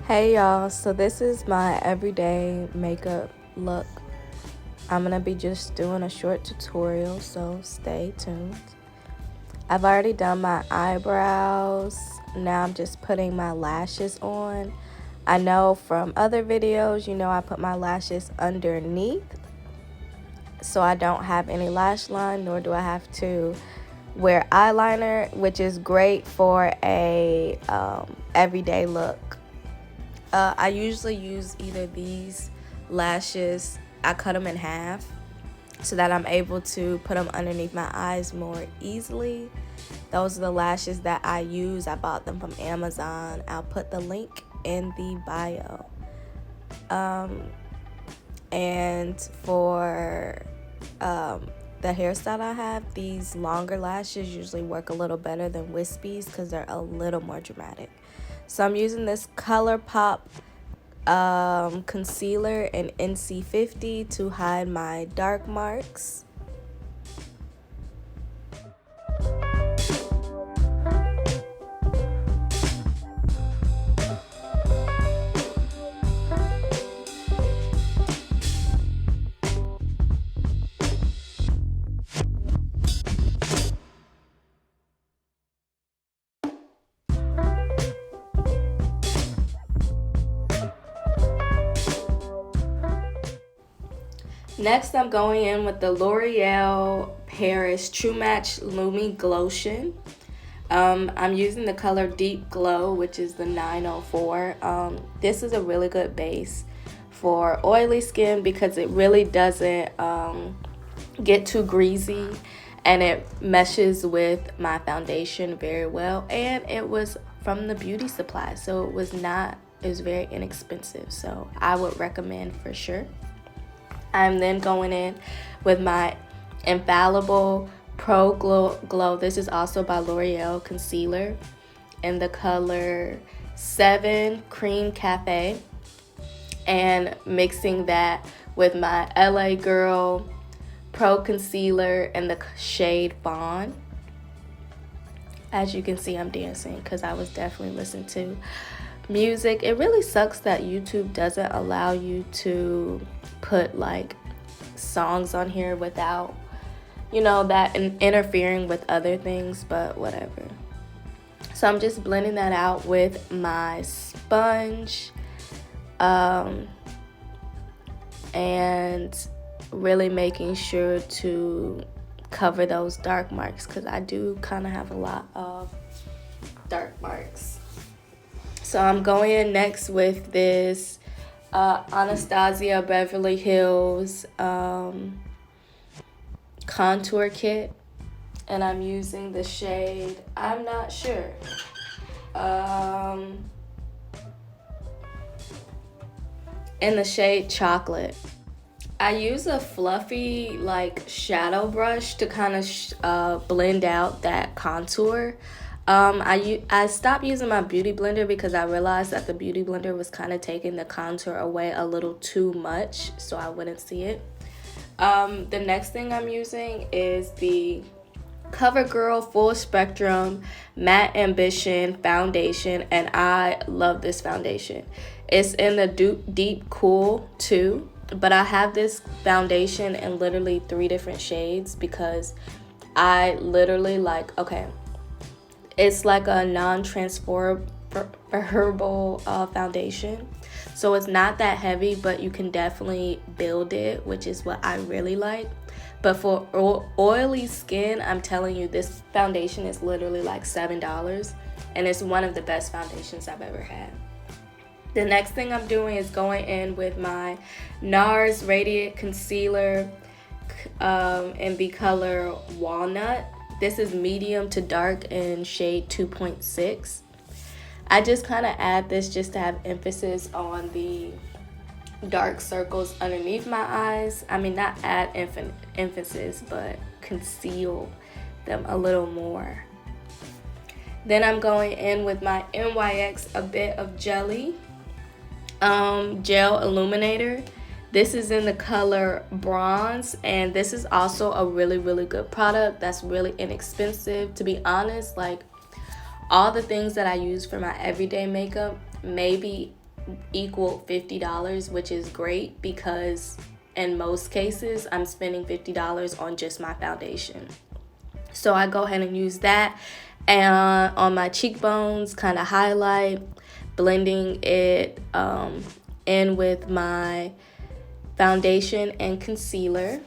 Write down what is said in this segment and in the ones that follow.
Hey y'all, so this is my everyday makeup look. I'm gonna be just doing a short tutorial, so stay tuned. I've already done my eyebrows. Now I'm just putting my lashes on. I know from other videos, I put my lashes underneath, so I don't have any lash line, nor do I have to wear eyeliner, which is great for a everyday look. I usually use either these lashes, I cut them in half so that I'm able to put them underneath my eyes more easily. Those are the lashes that I use. I bought them from Amazon. I'll put the link in the bio. And for the hairstyle I have, these longer lashes usually work a little better than wispies because they're a little more dramatic. So I'm using this ColourPop concealer in NC50 to hide my dark marks. Next, I'm going in with the L'Oréal Paris True Match Lumi Glotion. I'm using the color Deep Glow, which is the 904. This is a really good base for oily skin because it really doesn't get too greasy, and it meshes with my foundation very well. And it was from the beauty supply, so it was very inexpensive, so I would recommend for sure. I'm then going in with my Infallible Pro Glow. This is also by L'Oreal concealer in the color 7 Cream Cafe, and mixing that with my LA Girl Pro Concealer in the shade Fawn. As you can see, I'm dancing because I was definitely listening to music. It really sucks that YouTube doesn't allow you to put like songs on here without that interfering with other things, but whatever. So I'm just blending that out with my sponge and really making sure to cover those dark marks because I do kind of have a lot of dark marks. So I'm going in next with this Anastasia Beverly Hills contour kit, and I'm using the shade, I'm not sure, in the shade Chocolate. I use a fluffy shadow brush to kind of blend out that contour. I stopped using my beauty blender because I realized that the beauty blender was kind of taking the contour away a little too much, so I wouldn't see it. The next thing I'm using is the CoverGirl Full Spectrum Matte Ambition Foundation, and I love this foundation. It's in the Deep Cool 2, but I have this foundation in literally 3 different shades because I literally it's like a non-transferable foundation. So it's not that heavy, but you can definitely build it, which is what I really like. But for oily skin, I'm telling you, this foundation is literally like $7, and it's one of the best foundations I've ever had. The next thing I'm doing is going in with my Nars Radiant Concealer in the color Walnut. This is medium to dark in shade 2.6. I just kind of add this just to have emphasis on the dark circles underneath my eyes. I mean, not add emphasis, but conceal them a little more. Then I'm going in with my NYX A Bit of Jelly Gel Illuminator. This is in the color Bronze, and this is also a really, really good product that's really inexpensive. To be honest, all the things that I use for my everyday makeup, maybe equaled $50, which is great because in most cases I'm spending $50 on just my foundation. So I go ahead and use that, and on my cheekbones, kind of highlight, blending it in with my foundation and concealer.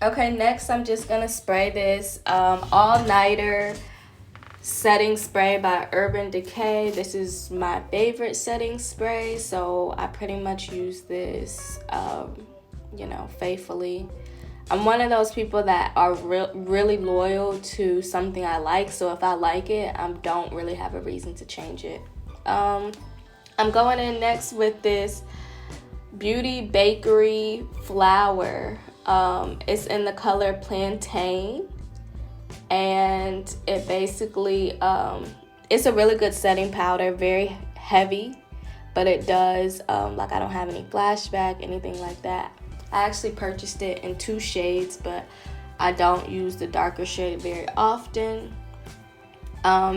Okay, next I'm just gonna spray this all-nighter setting spray by Urban Decay. This is my favorite setting spray, so I pretty much use this faithfully. I'm one of those people that are really loyal to something I like, so if I like it, I don't really have a reason to change it. I'm going in next with this Beauty Bakerie flower. It's in the color Plantain, and it basically it's a really good setting powder, very heavy, but it does I don't have any flashback, anything like that. I actually purchased it in 2 shades, but I don't use the darker shade very often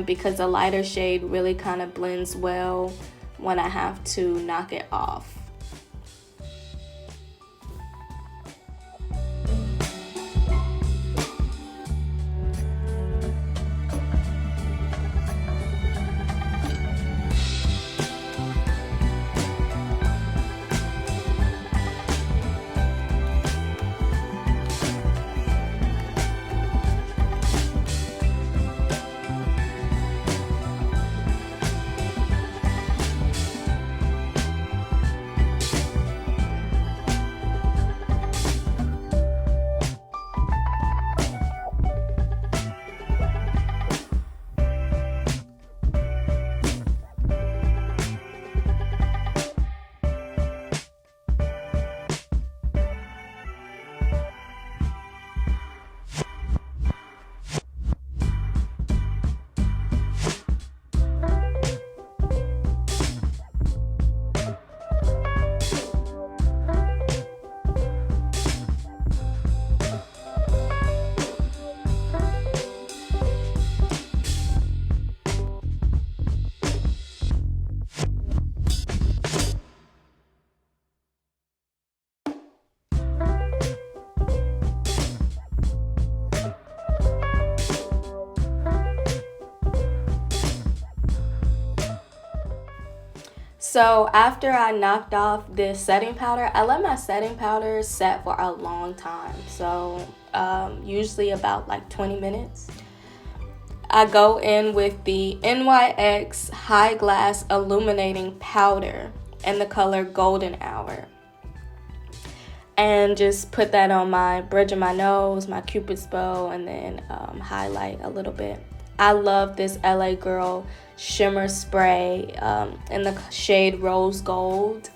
because the lighter shade really kind of blends well when I have to knock it off. So after I knocked off this setting powder, I let my setting powder set for a long time. So usually about like 20 minutes. I go in with the NYX High Glass Illuminating Powder in the color Golden Hour. And just put that on my bridge of my nose, my cupid's bow, and then highlight a little bit. I love this LA Girl shimmer spray in the shade Rose Gold.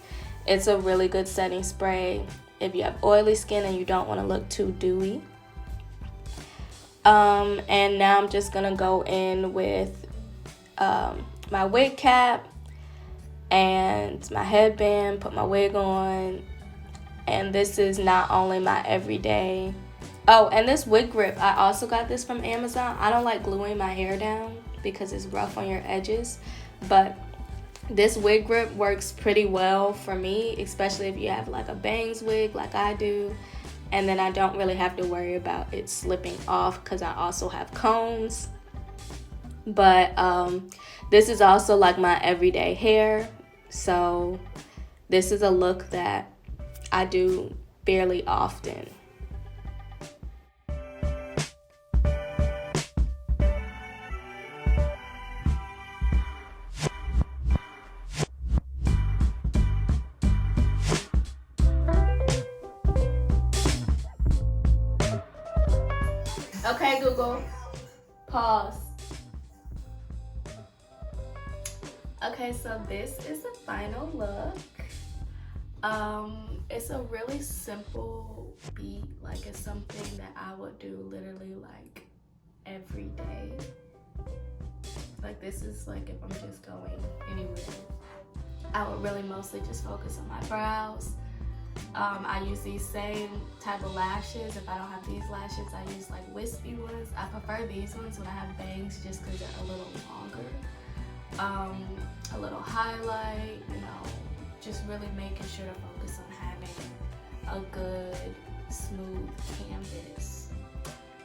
It's a really good setting spray if you have oily skin and you don't want to look too dewy. And now I'm just gonna go in with my wig cap and my headband, put my wig on. And this is not only my everyday. Oh, and this wig grip, I also got this from Amazon. I don't like gluing my hair down because it's rough on your edges, but this wig grip works pretty well for me, especially if you have like a bangs wig like I do, and then I don't really have to worry about it slipping off because I also have combs. But this is also like my everyday hair, so this is a look that I do fairly often. Okay, Google, pause. Okay, so this is the final look. It's a really simple beat, like it's something that I would do literally like every day. Like this is like if I'm just going anywhere. I would really mostly just focus on my brows I use these same type of lashes. If I don't have these lashes, I use like wispy ones. I prefer these ones when I have bangs just because they're a little longer. A little highlight, you know, just really making sure to focus on having a good, smooth canvas.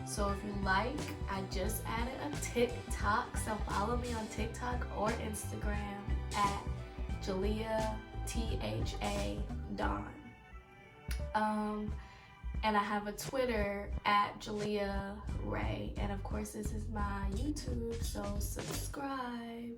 So if you like, I just added a TikTok, so follow me on TikTok or Instagram at Jalea THA Dawn. And I have a Twitter at Jalea Ray. And of course, this is my YouTube, so subscribe.